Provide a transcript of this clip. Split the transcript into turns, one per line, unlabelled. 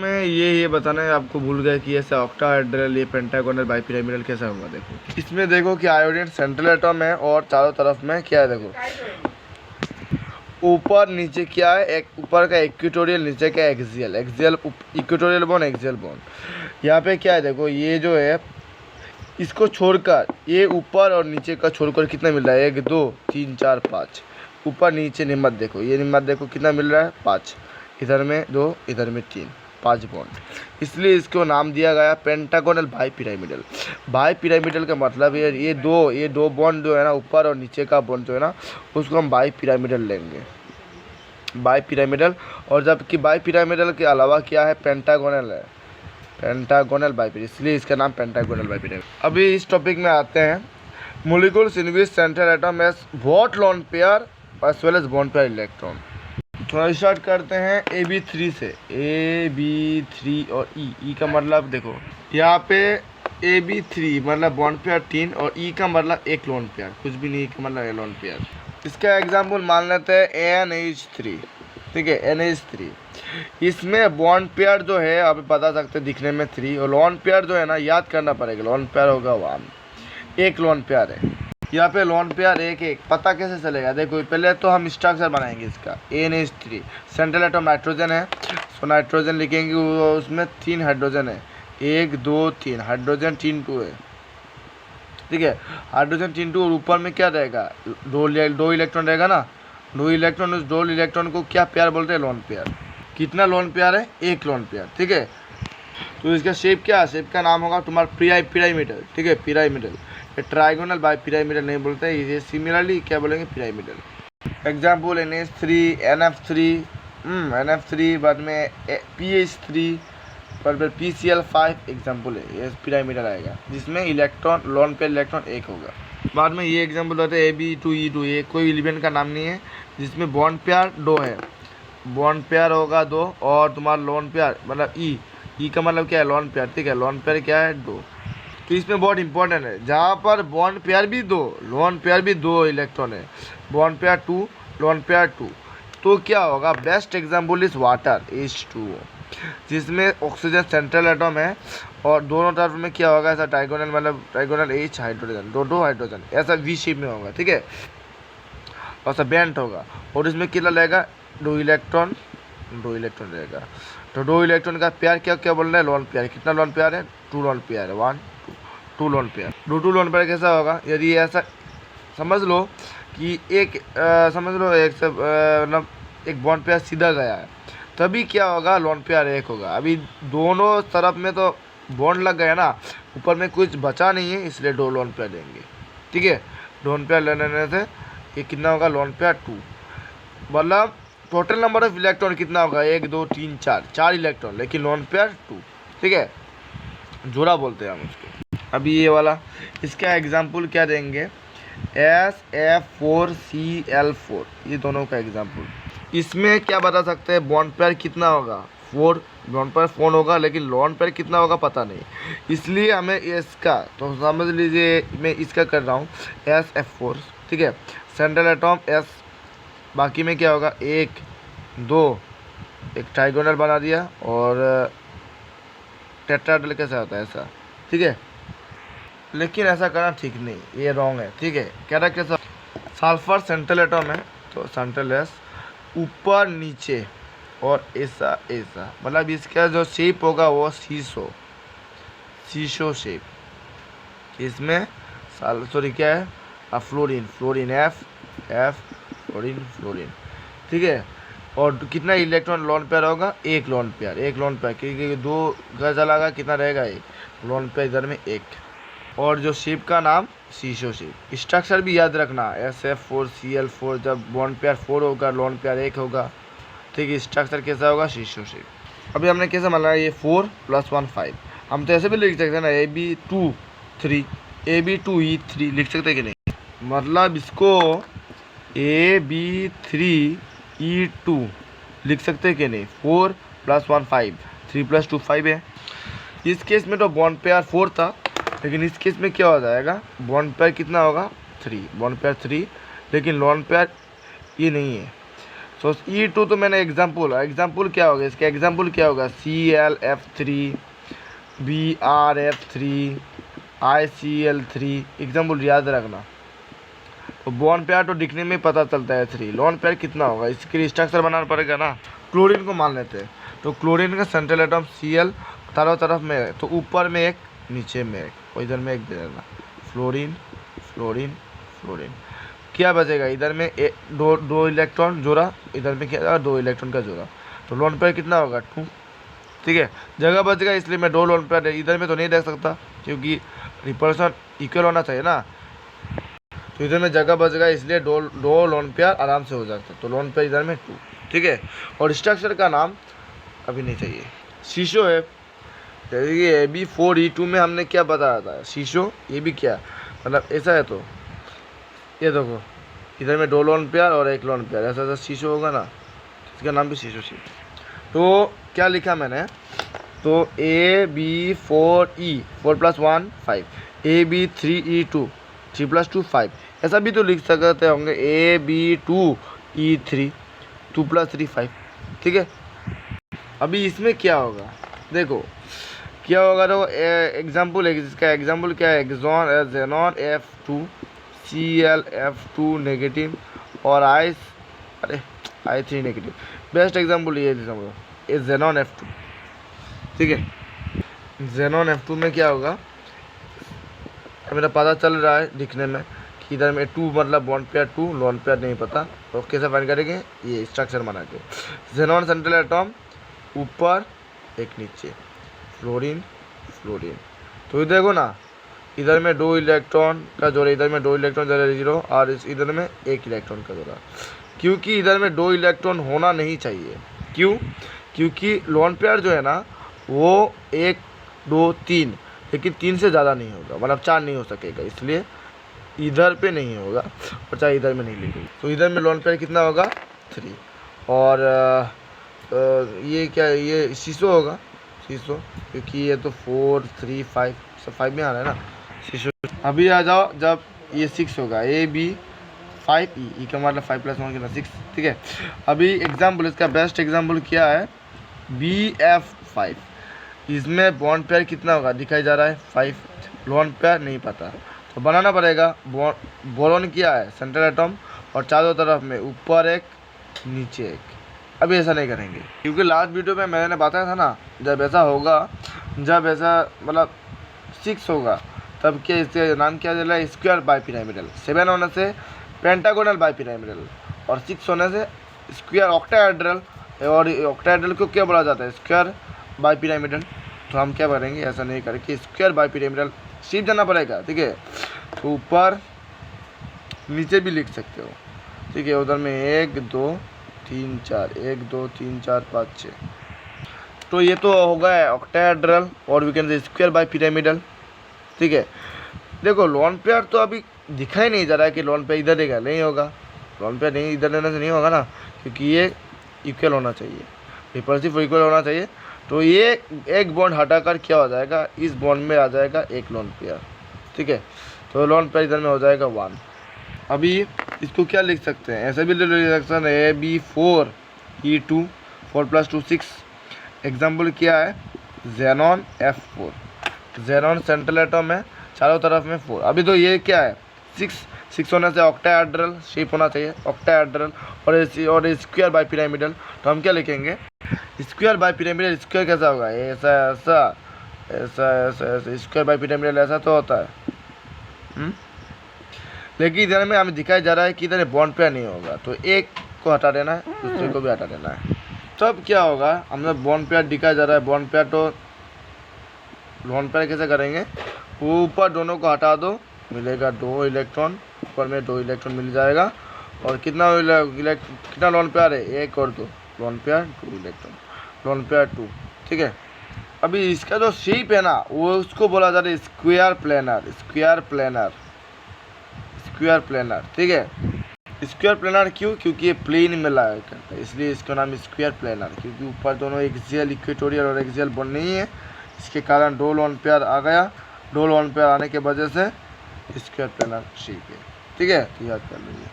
में ये बताना है आपको, भूल गए कि ऐसा ऑक्टाहेड्रल, ये पेंटागोनल, बाइपिरामिडल कैसा होगा। देखो इसमें देखो कि आयोडीन सेंट्रल एटम है और चारों तरफ में क्या है, देखो ऊपर नीचे क्या है, एक ऊपर का इक्वेटोरियल, नीचे का axial, equatorial bond, axial bond. यहाँ पे क्या है, देखो ये जो है इसको छोड़कर, ये ऊपर और नीचे का छोड़कर कितना मिल रहा है, 1 2 3 4 5, ऊपर नीचे निम्मत देखो, ये निम्मत देखो कितना मिल रहा है, 5, इधर में 2, इधर में 3, 5 बॉन्ड, इसलिए इसको नाम दिया गया पेंटागोनल बाइपिरामिडल। बाइपिरामिडल का मतलब ये दो बॉन्ड जो है ना, ऊपर और नीचे का बॉन्ड जो है ना, उसको हम बाइपिरामिडल लेंगे, बाइपिरामिडल। और जबकि बाइपिरामिडल के अलावा क्या है, पेंटागोनल है, पेंटागोनल बाइपिरामिड, इसलिए इसका नाम पेंटागोनल बाइपिरामिड। अभी इस टॉपिक में आते हैं, molecules in which central atom has both lone pair as well as bond pair electron. थोड़ा स्टार्ट करते हैं AB3 से, AB3 और E का मतलब देखो यहाँ पे AB3 मतलब बॉन्ड पेयर 3 और E का मतलब एक लोन पेयर, कुछ भी नहीं का मतलब लोन पेयर। इसका एग्जाम्पल मान लेते हैं NH3, ठीक है, NH3। इसमें बॉन्ड पेयर जो है आप बता सकते हैं दिखने में 3, और लोन पेयर जो है ना याद करना पड़ेगा, लोन पेयर होगा 1, एक लोन पेयर है। यहाँ पे लोन पेयर एक पता कैसे चलेगा, देखो पहले तो हम स्ट्रक्चर बनाएंगे इसका, NH3 सेंट्रल एटम नाइट्रोजन है, सो नाइट्रोजन लिखेंगे, उसमें 3 हाइड्रोजन है, 1 2 3, हाइड्रोजन 3 2 है, ठीक है, हाइड्रोजन 3 2, और ऊपर में क्या रहेगा, दो इलेक्ट्रॉन रहेगा ना, 2 इलेक्ट्रॉन, उस 2 इलेक्ट्रॉन को क्या पेयर बोलते हैं, लोन पेयर। कितना लोन पेयर है, एक लोन पेयर, ठीक है। तो इसका शेप क्या है, शेप का नाम होगा तुम्हारा पिरामिडल, ठीक है, पिरामिडल। ये ट्राइगोनल बाय पिरामिडल नहीं बोलते, ये सिमिलरली क्या बोलेंगे, पिरामिडल। एग्जाम्पल NH3, NF3, बाद में PH3, पर PCl5 एग्जाम्पल है, ये पिरामिडल आएगा जिसमें इलेक्ट्रॉन, लोन पेयर इलेक्ट्रॉन एक होगा। बाद में ये एग्जाम्पल होता है AB2E2, ये कोई एलिमेंट का नाम नहीं है जिसमें बॉन्ड पेयर 2 है, बॉन्ड पेयर होगा 2, और तुम्हारा लोन पेयर मतलब ई का मतलब क्या है, लोन पेयर, ठीक है, लोन पेयर क्या है, 2। तो इसमें बहुत इंपॉर्टेंट है, जहाँ पर बॉन्ड पेयर भी 2, लोन पेयर भी 2 इलेक्ट्रॉन है, बॉन्ड पेयर 2, लोन पेयर 2, तो क्या होगा, best example is water H2O, जिसमें ऑक्सीजन सेंट्रल एटम है और दोनों तरफ में क्या होगा, ऐसा ट्राइगोनल मतलब ट्राइगोनल H हाइड्रोजन, दो हाइड्रोजन ऐसा V शेप में होगा, ठीक है, और सब बेंट होगा, और इसमें कितना लगेगा, 2 इलेक्ट्रॉन रहेगा। तो 2 इलेक्ट्रॉन का पेयर क्या बोल रहे हैं, लोन पेयर। कितना लोन पेयर है, 2 लोन पेयर है, 1 2 लोन पेयर। 2 लोन पेयर कैसा होगा, यदि ऐसा समझ लो कि समझ लो मतलब एक बॉन्ड पेयर सीधा गया है, तभी क्या होगा, लोन पेयर एक होगा। अभी दोनों तरफ में तो बॉन्ड लग गया ना, ऊपर में कुछ बचा नहीं है, इसलिए 2 लोन पेयर देंगे, ठीक है। लोन पेयर लेने से ये कितना होगा, लोन पेयर 2, मतलब टोटल नंबर ऑफ इलेक्ट्रॉन कितना होगा, 1 2 3 4 इलेक्ट्रॉन, लेकिन लोन पेयर 2, ठीक है, जोड़ा बोलते हैं हम उसको। अभी ये वाला, इसका एग्जाम्पल क्या देंगे, SF4Cl4, ये दोनों का एग्जाम्पल। इसमें क्या बता सकते हैं, बॉन्ड पेयर कितना होगा, 4, बॉन्ड पेयर 4 होगा, लेकिन लोन पेयर कितना होगा पता नहीं, इसलिए हमें इसका, तो समझ लीजिए मैं इसका कर रहा हूँ SF4, ठीक है, सेंट्रल एटम S, बाकी में क्या होगा, 1 2, एक ट्राइगोनल बना दिया, और टेट्राहेड्रल कैसा होता है ऐसा, ठीक है, लेकिन ऐसा करना ठीक नहीं, ये रॉन्ग है, ठीक है। कह रहा कैसा, सल्फर सेंट्रल एटम है, तो सेंट्रल एस, ऊपर नीचे और ऐसा, मतलब इसका जो शेप होगा वो शीशो शेप। इसमें सॉरी क्या है, फ्लोरीन F फ्लोरीन, ठीक है। और कितना इलेक्ट्रॉन लोन पेयर होगा, एक लोन पेयर, क्योंकि 2 घर चलागा, कितना रहेगा, 1 लोन पेयर, इधर में 1, और जो शेप का नाम शीशो शेप। स्ट्रक्चर भी याद रखना, SF4Cl4, जब बॉन्ड पेयर 4 होगा, लोन पेयर 1 होगा, ठीक है, स्ट्रक्चर कैसा होगा, शीशो शेप। अभी हमने कैसे माना, ये 4 + 1 5, हम तो ऐसे भी लिख सकते हैं ना, AB2E3 लिख सकते हैं कि नहीं, मतलब इसको AB3E2 लिख सकते हैं कि नहीं, 4 + 1 5, 3 + 2 5 है। इस केस में तो बॉन्ड पेयर 4 था, लेकिन इस केस में क्या हो जाएगा, बॉन्ड पेयर कितना होगा, 3, बॉन्ड पेयर 3, लेकिन लोन पेयर ये नहीं है, तो E2 तो मैंने एग्जाम्पल क्या होगा इसका, एग्जाम्पल क्या होगा, ClF3 BrF3 ICl3, एग्जाम्पल याद रखना। तो बॉन्ड पेयर तो दिखने में पता चलता है 3, लोन पेयर कितना होगा, इसके लिए स्ट्रक्चर बनाना पड़ेगा ना। क्लोरीन को मान लेते हैं, तो क्लोरीन का सेंट्रल एटम Cl चारों तरफ में है, तो ऊपर में एक नीचे में एक और इधर में एक दे देना, फ्लोरीन फ्लोरीन फ्लोरीन। क्या बचेगा, इधर में दो इलेक्ट्रॉन जोड़ा, इधर में क्या 2 इलेक्ट्रॉन का जोड़ा, तो लोन पेयर कितना होगा 2। ठीक है, जगह बच गया इसलिए मैं 2 लोन पेयर इधर में तो नहीं देख सकता क्योंकि रिपल्सन इक्वल होना चाहिए ना, तो इधर में जगह बच गया इसलिए दो लोन पेयर आराम से हो जाता है, तो लोन पेयर इधर में 2। ठीक है, और स्ट्रक्चर का नाम अभी नहीं चाहिए, शीशो है। देखिए AB4E2 में हमने क्या बताया था, शीशो, ये भी क्या मतलब ऐसा है, तो ये देखो इधर में 2 लोन पेयर और 1 लोन पेयर, ऐसा ऐसा शीशो होगा ना, इसका नाम भी शीशो शीट। तो क्या लिखा मैंने, तो AB4E 4 + 1 5, AB3E2 3 + 2 5, ऐसा भी तो लिख सकते होंगे AB2E3 2 + 3 5। ठीक है, अभी इसमें क्या होगा, देखो क्या होगा, तो एग्जाम्पल है, इसका एग्जाम्पल क्या है, ज़ेनॉन F2 ClF2 नेगेटिव और I3 नेगेटिव। बेस्ट एग्जाम्पल ये ज़ेनॉन F2। ठीक है, ज़ेनॉन F2 में क्या होगा, मेरा पता चल रहा है दिखने में कि इधर में 2 मतलब बॉन्ड पेयर 2, लोन पेयर नहीं पता, तो कैसे फाइंड करेंगे, ये स्ट्रक्चर बना के, ज़ेनॉन सेंट्रल एटम ऊपर एक नीचे, फ्लोरीन फ्लोरीन। तो देखो ना, इधर में 2 इलेक्ट्रॉन का जोड़ा, इधर में 2 इलेक्ट्रॉन जोड़ा 0 और इधर में 1 इलेक्ट्रॉन का जोड़ा, क्योंकि इधर में 2 इलेक्ट्रॉन होना नहीं चाहिए। क्यों, क्योंकि लोन पेयर जो है ना वो 1 2 3, लेकिन 3 से ज़्यादा नहीं होगा, मतलब 4 नहीं हो सकेगा, इसलिए इधर पे नहीं होगा और चाहे इधर में नहीं लिखेगी। तो इधर में लोन पेयर कितना होगा 3, और ये क्या, ये शीशो होगा, शीशो, क्योंकि ये तो 4 3 5 सब 5 में आ रहा है ना, शीशो। अभी आ जाओ, जब ये 6 होगा AB5E का मतलब 5 + 1 कितना 6। ठीक है, अभी एग्जाम्पल, इसका बेस्ट एग्जाम्पल क्या है, BF5, इसमें बॉन्ड पेयर कितना होगा दिखाई जा रहा है 5, लोन पेयर नहीं पता, तो बनाना पड़ेगा। बोरोन क्या है, सेंट्रल एटम और चारों तरफ में ऊपर एक नीचे एक। अभी ऐसा नहीं करेंगे क्योंकि लास्ट वीडियो में मैंने बताया था ना, जब ऐसा होगा, जब ऐसा मतलब 6 होगा तब क्या, इसका नाम क्या चला है, स्क्वायर बाइपिरामिडल। 7 होने से पेंटागोनल बाइपिरामिडल और 6 होने से स्क्वायर ऑक्टाहेड्रल, और ऑक्टाहेड्रल को क्या बोला जाता है, स्क्वायर बाइपिरामिडल। तो हम क्या करेंगे, ऐसा नहीं करके स्क्वायर बाइपिरामिडल सीध जाना पड़ेगा। ठीक है, तो ऊपर नीचे भी लिख सकते हो। ठीक है, उधर में 1 2 3 4, 1 2 3 4 5 6, तो ये तो होगा ऑक्टाहेड्रल और we can say square bipyramidal. ठीक है, देखो लोन पेयर तो अभी दिखाई नहीं जा रहा है कि लोन पेयर इधर देगा, नहीं होगा, लोन पेयर नहीं इधर लेने से नहीं होगा ना, क्योंकि ये इक्वल होना चाहिए, रिपल्सिव इक्वल होना चाहिए। तो ये एक बॉन्ड हटाकर क्या हो जाएगा, इस बॉन्ड में आ जाएगा एक लोन पेयर। ठीक है, तो लोन पेयर इधर में हो जाएगा 1। अभी इसको क्या लिख सकते हैं, ऐसे भी लिख सकते हैं AB4E2 4 + 2 6। एग्जाम्पल क्या है, xenon F4, xenon central atom है, चारों तरफ में 4। अभी तो ये क्या है 6 होने से ऑक्टाहेड्रल शेप होना चाहिए, ऑक्टाहेड्रल और स्क्वायर बाइपिरामिडल। तो हम क्या लिखेंगे, स्क्वायर बाइपिरामिडल, स्क्वायर कैसा होगा, ऐसा ऐसा ऐसा ऐसा ऐसा, स्क्वायर बाइपिरामिडल ऐसा तो होता है। लेकिन इधर में हमें दिखाई जा रहा है कि इधर बॉन्ड पेयर नहीं होगा, तो एक को हटा देना है, दूसरे को भी हटा देना है। तब क्या होगा, हमें बॉन्ड पेयर दिखाई जा रहा है, बॉन्ड पेयर, तो लोन पेयर कैसे करेंगे, ऊपर दोनों को हटा दो, मिलेगा 2 इलेक्ट्रॉन, ऊपर में 2 इलेक्ट्रॉन मिल जाएगा। और कितना लोन पेयर है, 1 और 2, lone pair 2 electron, lone pair 2। ठीक है, अभी इसका जो शेप है ना, वो उसको बोला जाता है square planar, square planar, square planar. ठीक है, स्क्वायर प्लेनर क्यों, क्योंकि ये प्लेन में लाया करता है, इसलिए इसका नाम स्क्वायर प्लेनर, क्योंकि ऊपर दोनों एक्सियल इक्वेटोरियल और एक्सियल बॉन्ड नहीं है, इसके कारण 2 लोन पेयर आ गया। 2 लोन पेयर आने के वजह से स्क्वायर प्लेनर शेप है। ठीक है, तो याद कर लीजिए।